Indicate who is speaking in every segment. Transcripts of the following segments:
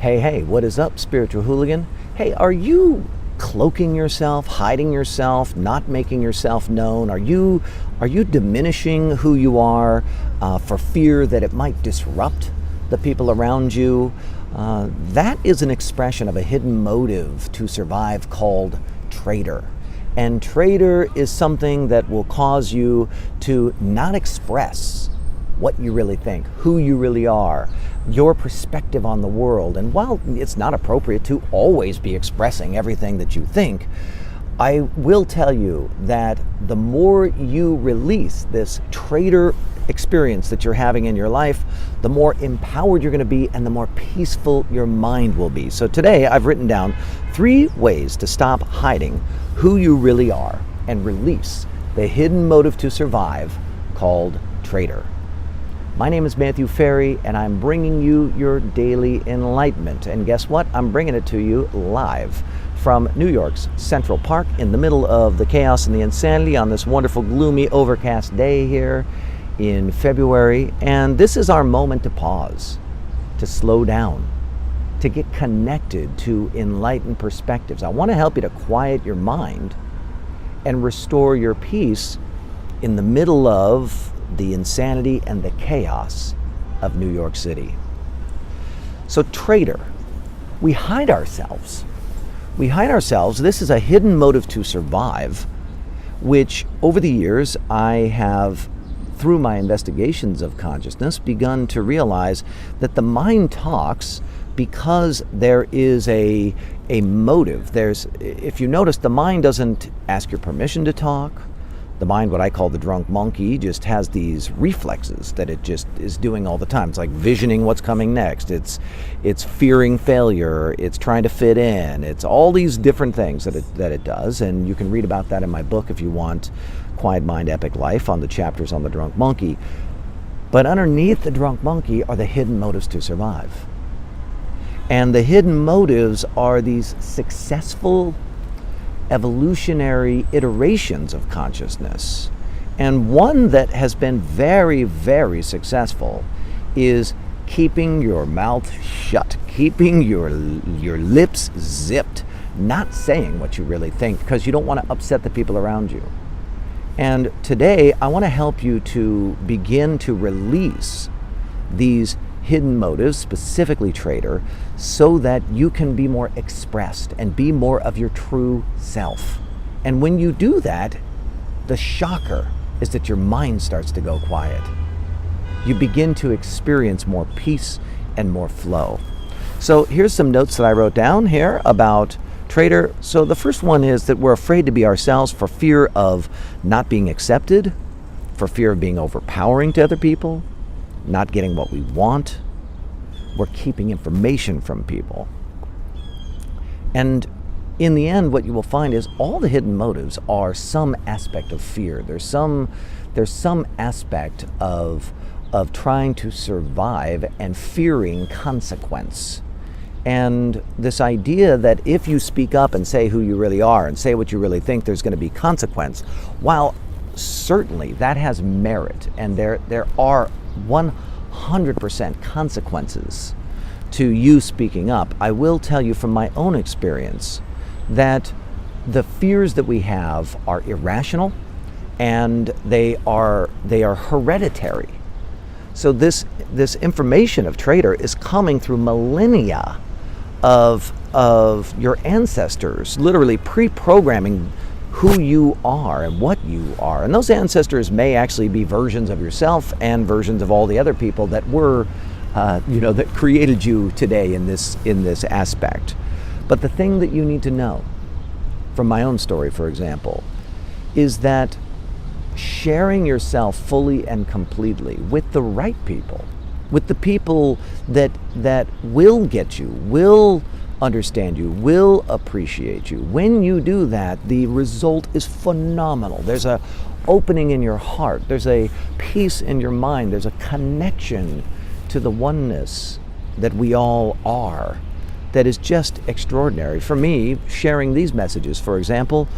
Speaker 1: Hey, what is up, spiritual hooligan? Hey, are you cloaking yourself, hiding yourself, not making yourself known? Are you diminishing who you are for fear that it might disrupt the people around you? That is an expression of a hidden motive to survive called traitor. And traitor is something that will cause you to not express what you really think, who you really are, your perspective on the world. And while it's not appropriate to always be expressing everything that you think, I will tell you that the more you release this traitor experience that you're having in your life, the more empowered you're going to be and the more peaceful your mind will be. So today I've written down 3 ways to stop hiding who you really are and release the hidden motive to survive called traitor. My name is Matthew Ferry, and I'm bringing you your daily enlightenment. And guess what? I'm bringing it to you live from New York's Central Park in the middle of the chaos and the insanity on this wonderful, gloomy, overcast day here in February. And this is our moment to pause, to slow down, to get connected to enlightened perspectives. I want to help you to quiet your mind and restore your peace in the middle of the insanity and the chaos of New York City. So traitor, we hide ourselves. We hide ourselves. This is a hidden motive to survive, which over the years I have, through my investigations of consciousness, begun to realize that the mind talks because there is a motive. If you notice, the mind doesn't ask your permission to talk. The mind, what I call the drunk monkey, just has these reflexes that it just is doing all the time. It's like visioning what's coming next. It's fearing failure. It's trying to fit in. It's all these different things that it does. And you can read about that in my book if you want, Quiet Mind, Epic Life, on the chapters on the drunk monkey. But underneath the drunk monkey are the hidden motives to survive. And the hidden motives are these successful evolutionary iterations of consciousness. And one that has been very, very successful is keeping your mouth shut, keeping your lips zipped, not saying what you really think because you don't want to upset the people around you. And today I want to help you to begin to release these hidden motives, specifically traitor, so that you can be more expressed and be more of your true self. And when you do that, the shocker is that your mind starts to go quiet. You begin to experience more peace and more flow. So here's some notes that I wrote down here about traitor. So the first one is that we're afraid to be ourselves for fear of not being accepted, for fear of being overpowering to other people, not getting what we want. We're keeping information from people. And in the end, what you will find is all the hidden motives are some aspect of fear. There's some aspect of trying to survive and fearing consequence. And this idea that if you speak up and say who you really are and say what you really think, there's going to be consequence. While certainly that has merit, and there are 100% consequences to you speaking up, I will tell you from my own experience that the fears that we have are irrational and they are hereditary. So this information of traitor is coming through millennia of your ancestors literally pre-programming who you are and what you are. And those ancestors may actually be versions of yourself and versions of all the other people that were, that created you today in this aspect. But the thing that you need to know, from my own story, for example, is that sharing yourself fully and completely with the right people, with the people that will get you, will understand you, will appreciate you. When you do that, the result is phenomenal. There's a opening in your heart. There's a peace in your mind. There's a connection to the oneness that we all are that is just extraordinary. For me, sharing these messages, for example,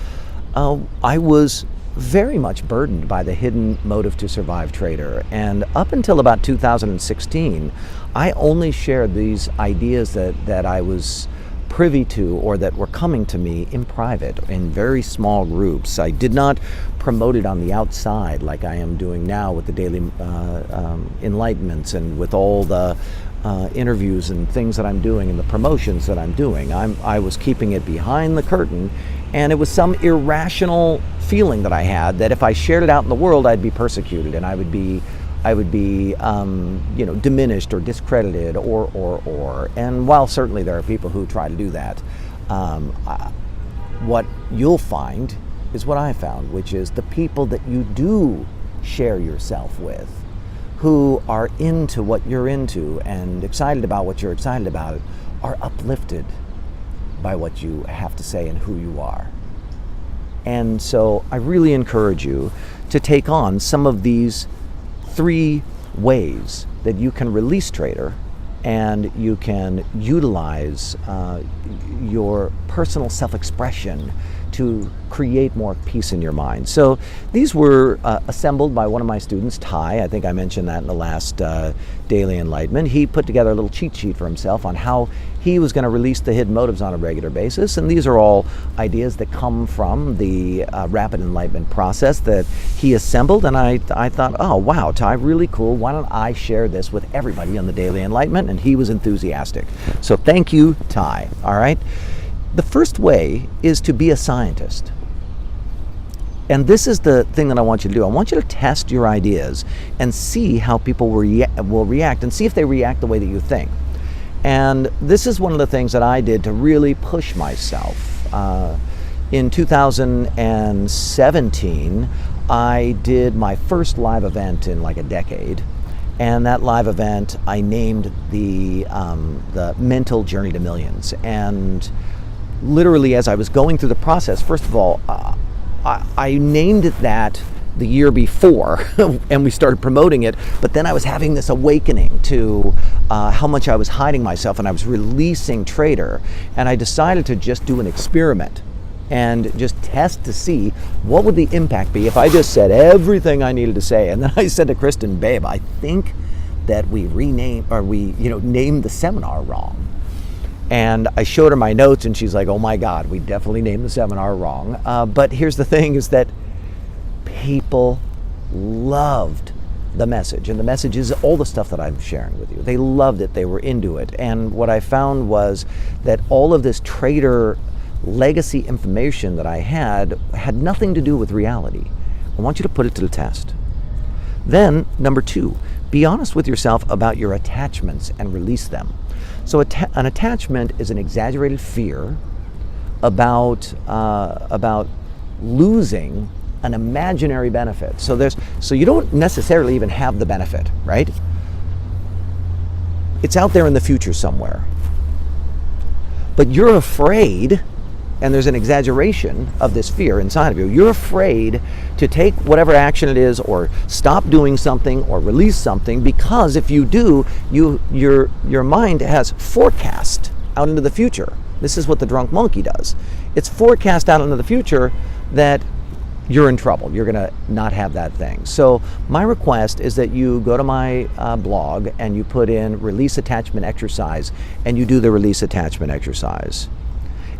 Speaker 1: I was very much burdened by the hidden motive to survive Traitor. And up until about 2016, I only shared these ideas that I was privy to or that were coming to me in private, in very small groups. I did not promote it on the outside like I am doing now with the daily Enlightenments and with all the interviews and things that I'm doing and the promotions that I'm doing. I was keeping it behind the curtain, and it was some irrational feeling that I had that if I shared it out in the world, I'd be persecuted and I would be diminished or discredited or. And while certainly there are people who try to do that, what you'll find is what I found, which is the people that you do share yourself with, who are into what you're into and excited about what you're excited about, are uplifted by what you have to say and who you are. And so I really encourage you to take on some of these 3 ways that you can release Traitor and you can utilize your personal self-expression to create more peace in your mind. So these were assembled by one of my students, Ty. I think I mentioned that in the last Daily Enlightenment. He put together a little cheat sheet for himself on how he was going to release the hidden motives on a regular basis. And these are all ideas that come from the rapid enlightenment process that he assembled. And I thought, oh, wow, Ty, really cool. Why don't I share this with everybody on the Daily Enlightenment? And he was enthusiastic. So thank you, Ty. All right. The first way is to be a scientist. And this is the thing that I want you to do. I want you to test your ideas and see how people will react and see if they react the way that you think. And this is one of the things that I did to really push myself. In 2017, I did my first live event in like a decade. And that live event, I named the Mental Journey to Millions. And literally, as I was going through the process, first of all, I named it that the year before, and we started promoting it, but then I was having this awakening to how much I was hiding myself, and I was releasing Traitor, and I decided to just do an experiment and just test to see what would the impact be if I just said everything I needed to say. And then I said to Kristen, babe, I think that we named the seminar wrong. And I showed her my notes, and she's like, oh my God, we definitely named the seminar wrong. But here's the thing, is that people loved the message. And the message is all the stuff that I'm sharing with you. They loved it. They were into it. And what I found was that all of this Traitor legacy information that I had nothing to do with reality. I want you to put it to the test. Then, number 2, be honest with yourself about your attachments and release them. So an attachment is an exaggerated fear about losing an imaginary benefit. So you don't necessarily even have the benefit, right? It's out there in the future somewhere. But you're afraid, and there's an exaggeration of this fear inside of you. You're afraid to take whatever action it is, or stop doing something, or release something, because if you do, your mind has forecast out into the future. This is what the drunk monkey does. It's forecast out into the future that you're in trouble. You're going to not have that thing. So my request is that you go to my blog and you put in release attachment exercise, and you do the release attachment exercise.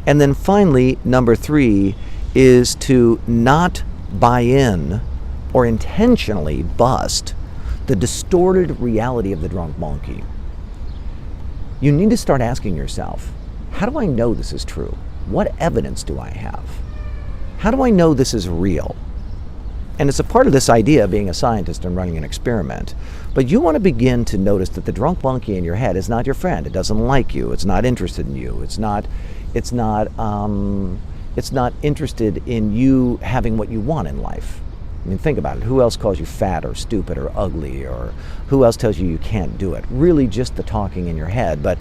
Speaker 1: And then finally, number 3 is to not buy in or intentionally bust the distorted reality of the drunk monkey. You need to start asking yourself, how do I know this is true? What evidence do I have? How do I know this is real? And it's a part of this idea of being a scientist and running an experiment. But you want to begin to notice that the drunk monkey in your head is not your friend. It doesn't like you. It's not interested in you. It's not interested in you having what you want in life. I mean, think about it. Who else calls you fat or stupid or ugly, or who else tells you can't do it? Really just the talking in your head, but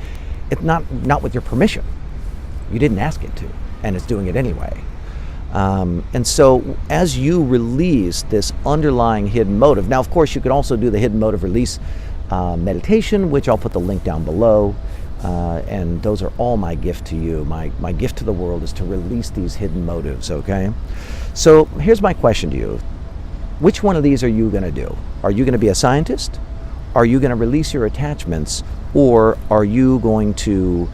Speaker 1: it's not with your permission. You didn't ask it to, and it's doing it anyway. And so as you release this underlying hidden motive, now of course you could also do the hidden motive release meditation, which I'll put the link down below. And those are all my gift to you. My gift to the world is to release these hidden motives, okay? So here's my question to you. Which one of these are you going to do? Are you going to be a scientist? Are you going to release your attachments? Or are you going to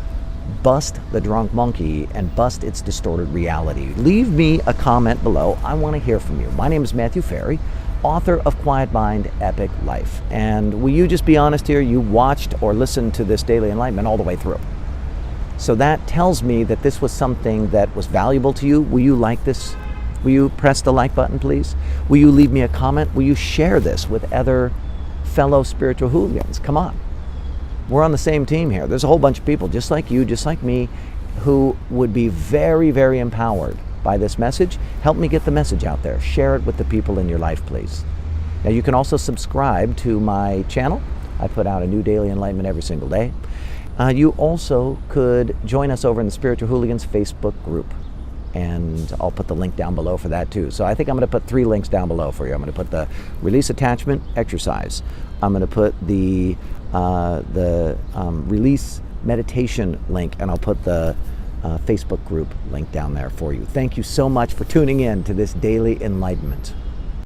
Speaker 1: bust the drunk monkey and bust its distorted reality? Leave me a comment below. I want to hear from you. My name is Matthew Ferry, author of Quiet Mind, Epic Life. And will you just be honest here? You watched or listened to this Daily Enlightenment all the way through. So that tells me that this was something that was valuable to you. Will you like this? Will you press the like button, please? Will you leave me a comment? Will you share this with other fellow spiritual hooligans? Come on. We're on the same team here. There's a whole bunch of people just like you, just like me, who would be very, very empowered by this message. Help me get the message out there. Share it with the people in your life, please. Now, you can also subscribe to my channel. I put out a new Daily Enlightenment every single day. You also could join us over in the Spiritual Hooligans Facebook group. And I'll put the link down below for that too. So I think I'm going to put 3 links down below for you. I'm going to put the release attachment exercise. I'm going to put the release meditation link, and I'll put the Facebook group link down there for you. Thank you so much for tuning in to this Daily Enlightenment.